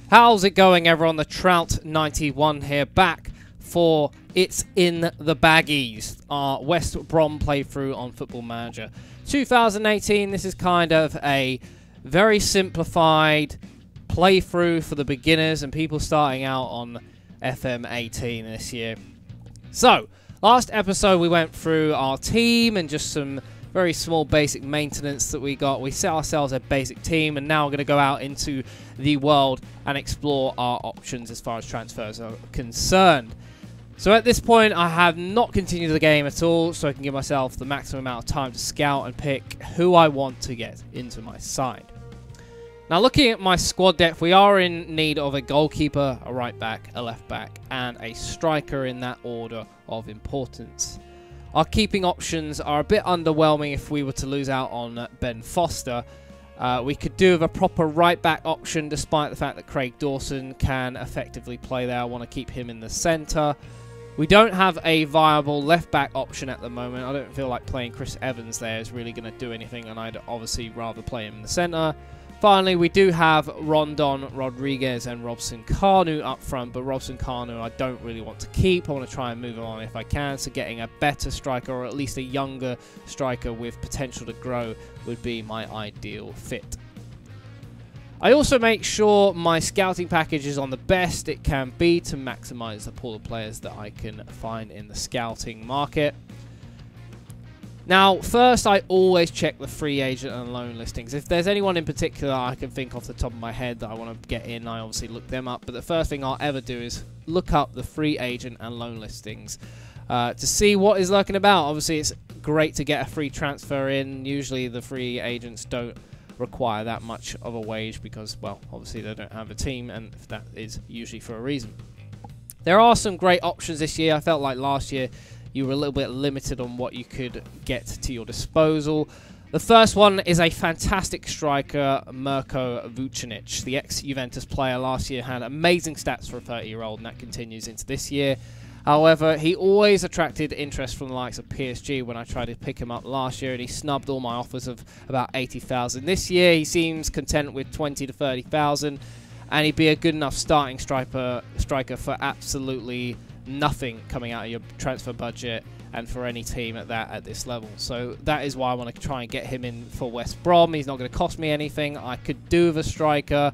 How's it going, everyone? The Trout91 here, back for It's in the Baggies, our West Brom playthrough on Football Manager 2018. This is kind of a very simplified playthrough for the beginners and people starting out on FM18 this year. So, last episode we went through our team and just some very small basic maintenance that we got. We set ourselves a basic team, and now we're going to go out into the world and explore our options as far as transfers are concerned. So at this point I have not continued the game at all, so I can give myself the maximum amount of time to scout and pick who I want to get into my side. Now, looking at my squad depth, we are in need of a goalkeeper, a right back, a left back, and a striker in that order of importance. Our keeping options are a bit underwhelming if we were to lose out on Ben Foster. We could do with a proper right back option, despite the fact that Craig Dawson can effectively play there. I want to keep him in the centre. We don't have a viable left back option at the moment. I don't feel like playing Chris Evans there is really going to do anything, and I'd obviously rather play him in the centre. Finally, we do have Rondon, Rodriguez and Robson Kanu up front, but Robson Kanu I don't really want to keep. I want to try and move on if I can, so getting a better striker, or at least a younger striker with potential to grow, would be my ideal fit. I also make sure my scouting package is on the best it can be to maximise the pool of players that I can find in the scouting market. Now, first, I always check the free agent and loan listings. If there's anyone in particular I can think off the top of my head that I want to get in, I obviously look them up. But the first thing I'll ever do is look up the free agent and loan listings to see what is lurking about. Obviously, it's great to get a free transfer in. Usually, the free agents don't require that much of a wage because, well, obviously they don't have a team, and that is usually for a reason. There are some great options this year. I felt like last year you were a little bit limited on what you could get to your disposal. The first one is a fantastic striker, Mirko Vucinic. The ex-Juventus player last year had amazing stats for a 30-year-old, and that continues into this year. However, he always attracted interest from the likes of PSG when I tried to pick him up last year, and he snubbed all my offers of about 80,000. This year, he seems content with 20 to 30,000, and he'd be a good enough starting striker for absolutely nothing coming out of your transfer budget, and for any team at this level. So that is why I want to try and get him in for West Brom. He's not going to cost me anything. I could do with a striker.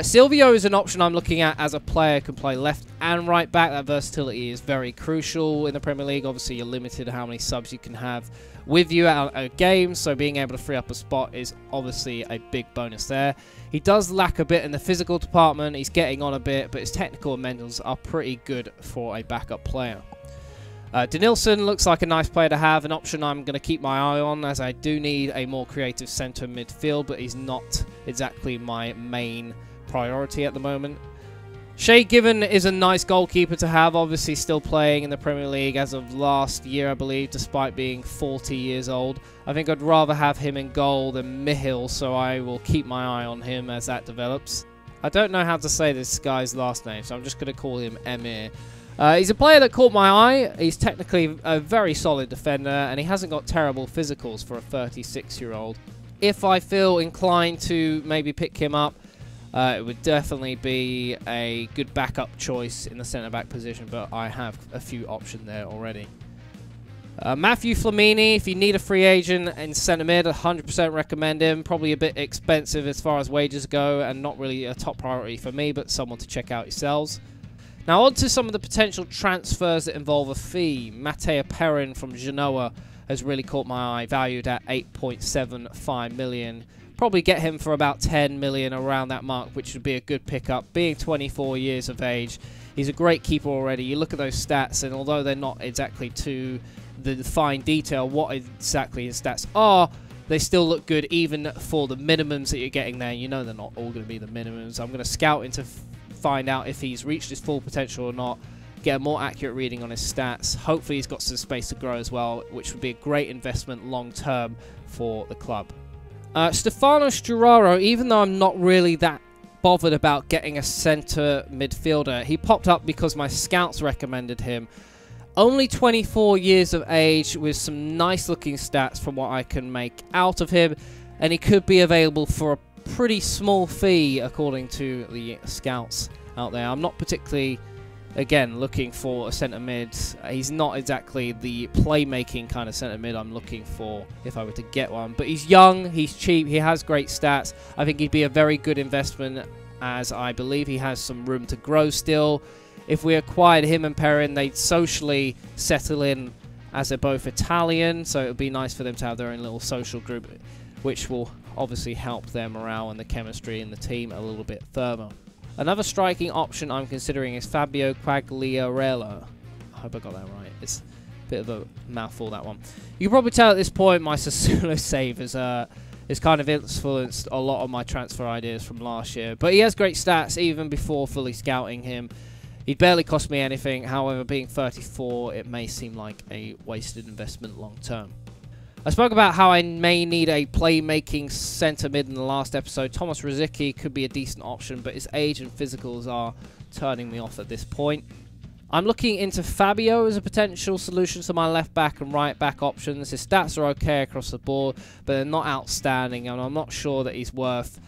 Silvio is an option I'm looking at as a player who can play left and right back. That versatility is very crucial in the Premier League. Obviously, you're limited to how many subs you can have with you at a game, so being able to free up a spot is obviously a big bonus there. He does lack a bit in the physical department. He's getting on a bit, but his technical and mentals are pretty good for a backup player. Denilson looks like a nice player to have, an option I'm going to keep my eye on, as I do need a more creative centre midfield, but he's not exactly my main priority at the moment. Shay Given is a nice goalkeeper to have, obviously still playing in the Premier League as of last year, I believe, despite being 40 years old. I think I'd rather have him in goal than Mihil, so I will keep my eye on him as that develops. I don't know how to say this guy's last name, so I'm just going to call him Emir. He's a player that caught my eye. He's technically a very solid defender, and he hasn't got terrible physicals for a 36-year-old. If I feel inclined to maybe pick him up, it would definitely be a good backup choice in the centre-back position, but I have a few options there already. Matthew Flamini, if you need a free agent in centre-mid, 100% recommend him. Probably a bit expensive as far as wages go, and not really a top priority for me, but someone to check out yourselves. Now, on to some of the potential transfers that involve a fee. Matteo Perrin from Genoa has really caught my eye, valued at 8.75 million. Probably get him for about 10 million, around that mark, which would be a good pickup. Being 24 years of age, he's a great keeper already. You look at those stats, and although they're not exactly to the fine detail what exactly his stats are, they still look good even for the minimums that you're getting there. You know they're not all going to be the minimums. I'm going to scout into find out if he's reached his full potential or not, get a more accurate reading on his stats. Hopefully he's got some space to grow as well, which would be a great investment long term for the club. Stefano Sturaro, even though I'm not really that bothered about getting a centre midfielder, he popped up because my scouts recommended him. Only 24 years of age with some nice looking stats from what I can make out of him, and he could be available for a pretty small fee according to the scouts out there. I'm not particularly, again, looking for a centre mid. He's not exactly the playmaking kind of centre mid I'm looking for if I were to get one. But he's young, he's cheap, he has great stats. I think he'd be a very good investment, as I believe he has some room to grow still. If we acquired him and Perrin, they'd socially settle in, as they're both Italian, so it would be nice for them to have their own little social group, which will obviously help their morale and the chemistry in the team a little bit further. Another striking option I'm considering is Fabio Quagliarella. I hope I got that right. It's a bit of a mouthful, that one. You can probably tell at this point my Sassuolo save is kind of influenced a lot of my transfer ideas from last year. But he has great stats even before fully scouting him. He'd barely cost me anything. However, being 34, it may seem like a wasted investment long term. I spoke about how I may need a playmaking centre mid in the last episode. Thomas Rosicky could be a decent option, but his age and physicals are turning me off at this point. I'm looking into Fabio as a potential solution to my left back and right back options. His stats are okay across the board, but they're not outstanding, and I'm not sure that he's worth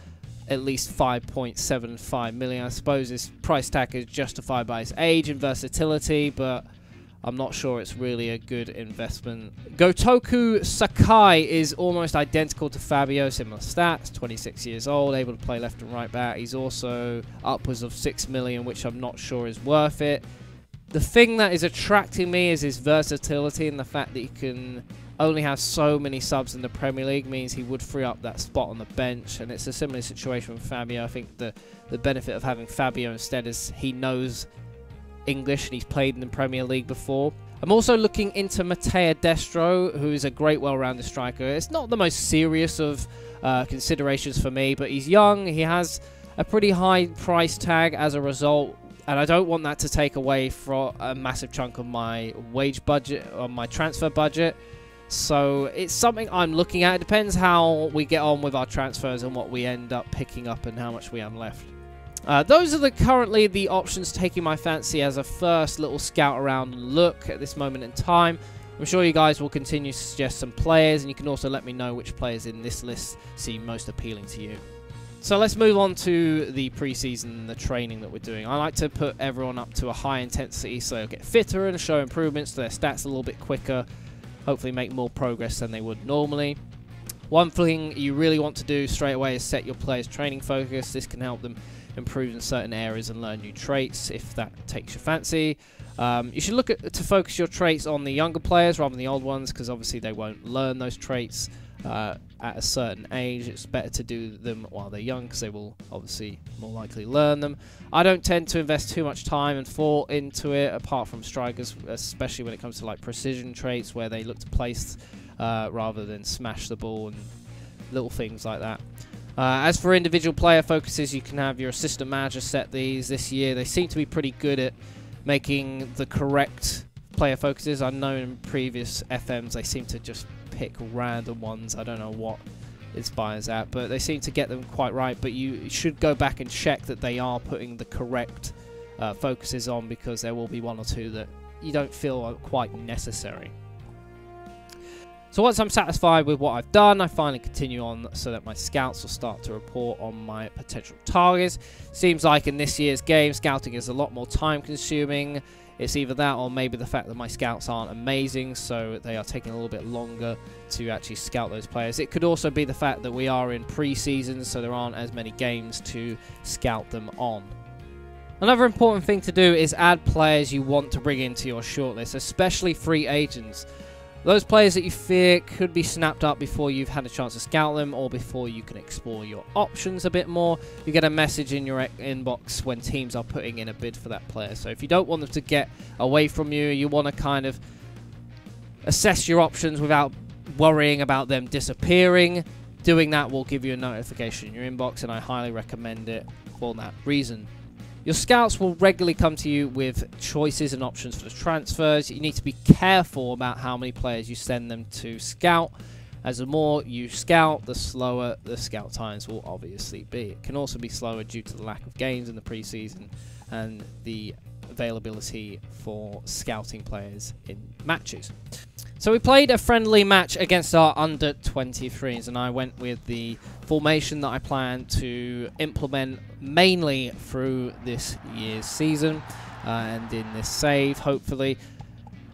at least 5.75 million. I suppose his price tag is justified by his age and versatility, but I'm not sure it's really a good investment. Gotoku Sakai is almost identical to Fabio, similar stats, 26 years old, able to play left and right back. He's also upwards of 6 million, which I'm not sure is worth it. The thing that is attracting me is his versatility, and the fact that he can only have so many subs in the Premier League means he would free up that spot on the bench, and it's a similar situation with Fabio. I think the benefit of having Fabio instead is he knows English and he's played in the Premier League before. I'm also looking into Matteo Destro, who is a great well-rounded striker. It's not the most serious of considerations for me, but he's young, he has a pretty high price tag as a result, and I don't want that to take away from a massive chunk of my wage budget, or my transfer budget. So it's something I'm looking at. It depends how we get on with our transfers and what we end up picking up and how much we have left. Those are currently the options taking my fancy as a first little scout around look at this moment in time. I'm sure you guys will continue to suggest some players, and you can also let me know which players in this list seem most appealing to you. So let's move on to the preseason, the training that we're doing. I like to put everyone up to a high intensity so they'll get fitter and show improvements to their stats a little bit quicker, hopefully make more progress than they would normally. One thing you really want to do straight away is set your players' training focus. This can help them improve in certain areas and learn new traits if that takes your fancy. You should look to focus your traits on the younger players rather than the old ones, because obviously they won't learn those traits at a certain age. It's better to do them while they're young, because they will obviously more likely learn them. I don't tend to invest too much time and thought into it, apart from strikers, especially when it comes to like precision traits where they look to place rather than smash the ball and little things like that. As for individual player focuses, you can have your assistant manager set these. This year they seem to be pretty good at making the correct player focuses. I know in previous FMs they seem to just pick random ones. I don't know what inspires that, but they seem to get them quite right. But you should go back and check that they are putting the correct focuses on, because there will be one or two that you don't feel are quite necessary. So once I'm satisfied with what I've done, I finally continue on so that my scouts will start to report on my potential targets. Seems like in this year's game, scouting is a lot more time consuming. It's either that or maybe the fact that my scouts aren't amazing, so they are taking a little bit longer to actually scout those players. It could also be the fact that we are in pre-season, so there aren't as many games to scout them on. Another important thing to do is add players you want to bring into your shortlist, especially free agents. Those players that you fear could be snapped up before you've had a chance to scout them, or before you can explore your options a bit more. You get a message in your inbox when teams are putting in a bid for that player. So if you don't want them to get away from you, you want to kind of assess your options without worrying about them disappearing. Doing that will give you a notification in your inbox, and I highly recommend it for that reason. Your scouts will regularly come to you with choices and options for the transfers. You need to be careful about how many players you send them to scout, as the more you scout, the slower the scout times will obviously be. It can also be slower due to the lack of games in the preseason and the availability for scouting players in matches. So we played a friendly match against our under-23s, and I went with the formation that I plan to implement mainly through this year's season and in this save, hopefully.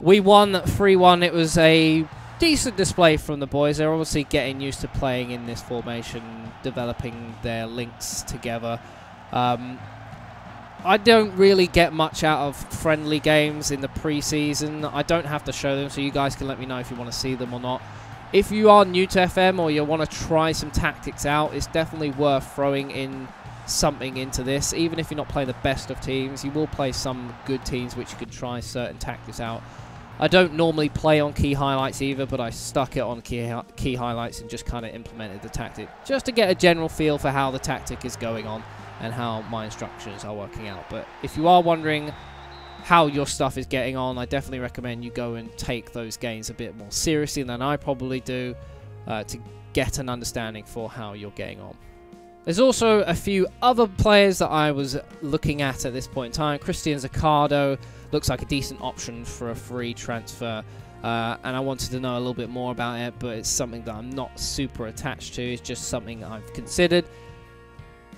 We won 3-1. It was a decent display from the boys. They're obviously getting used to playing in this formation, developing their links together. I don't really get much out of friendly games in the pre-season. I don't have to show them, so you guys can let me know if you want to see them or not. If you are new to FM or you want to try some tactics out, it's definitely worth throwing in something into this. Even if you're not playing the best of teams, you will play some good teams which you could try certain tactics out. I don't normally play on key highlights either, but I stuck it on key highlights and just kind of implemented the tactic, just to get a general feel for how the tactic is going on and how my instructions are working out. But if you are wondering how your stuff is getting on, I definitely recommend you go and take those games a bit more seriously than I probably do to get an understanding for how you're getting on. There's also a few other players that I was looking at this point in time. Christian Zaccardo looks like a decent option for a free transfer, and I wanted to know a little bit more about it, but it's something that I'm not super attached to. It's just something I've considered.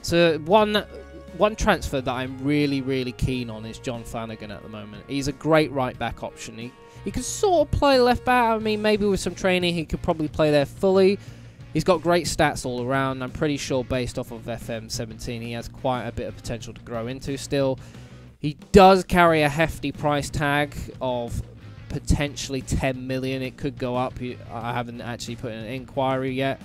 So one transfer that I'm really keen on is John Flanagan at the moment. He's a great right-back option. He can sort of play left-back. I mean, maybe with some training he could probably play there fully. He's got great stats all around. I'm pretty sure based off of FM18 he has quite a bit of potential to grow into still. He does carry a hefty price tag of potentially 10 million. It could go up. I haven't actually put in an inquiry yet.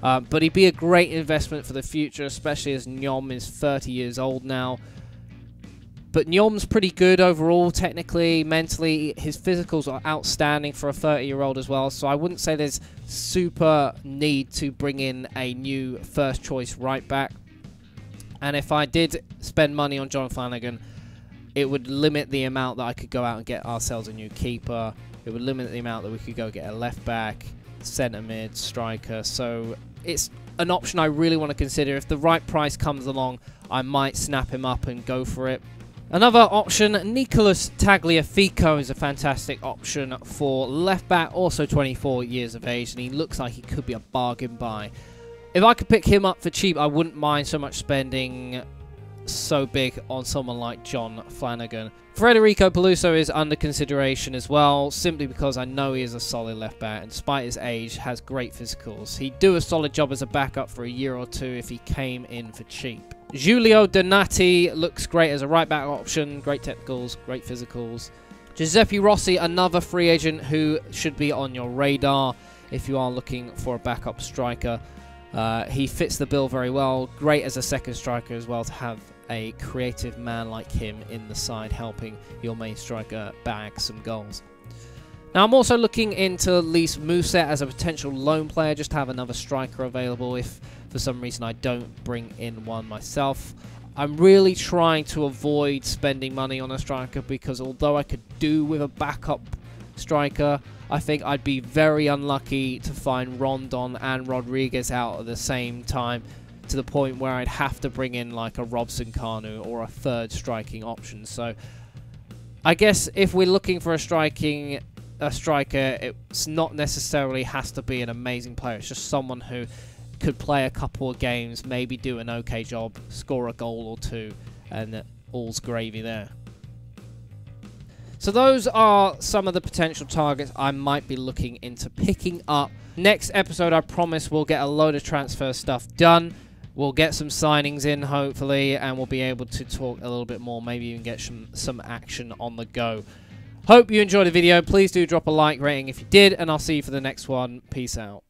But he'd be a great investment for the future, especially as Nyom is 30 years old now. But Nyom's pretty good overall, technically, mentally. His physicals are outstanding for a 30-year-old as well, so I wouldn't say there's super need to bring in a new first-choice right-back. And if I did spend money on John Flanagan, it would limit the amount that I could go out and get ourselves a new keeper. It would limit the amount that we could go get a left-back, centre mid, striker. So it's an option I really want to consider. If the right price comes along, I might snap him up and go for it. Another option, Nicolas Tagliafico, is a fantastic option for left back, also 24 years of age, and he looks like he could be a bargain buy. If I could pick him up for cheap, I wouldn't mind so much spending so big on someone like John Flanagan. Federico Peluso is under consideration as well, simply because I know he is a solid left back and despite his age has great physicals. He'd do a solid job as a backup for a year or two if he came in for cheap. Giulio Donati looks great as a right back option, great technicals, great physicals. Giuseppe Rossi, another free agent who should be on your radar if you are looking for a backup striker. He fits the bill very well, great as a second striker as well to have a creative man like him in the side helping your main striker bag some goals. Now I'm also looking into Lys Mousset as a potential loan player, just to have another striker available if for some reason I don't bring in one myself. I'm really trying to avoid spending money on a striker because although I could do with a backup striker, I think I'd be very unlucky to find Rondon and Rodriguez out at the same time, to the point where I'd have to bring in like a Robson Kanu or a third striking option. So I guess if we're looking for a striker, it's not necessarily has to be an amazing player. It's just someone who could play a couple of games, maybe do an okay job, score a goal or two, and all's gravy there. So those are some of the potential targets I might be looking into picking up. Next episode, I promise we'll get a load of transfer stuff done. We'll get some signings in, hopefully, and we'll be able to talk a little bit more, maybe even get some action on the go. Hope you enjoyed the video. Please do drop a like rating if you did, and I'll see you for the next one. Peace out.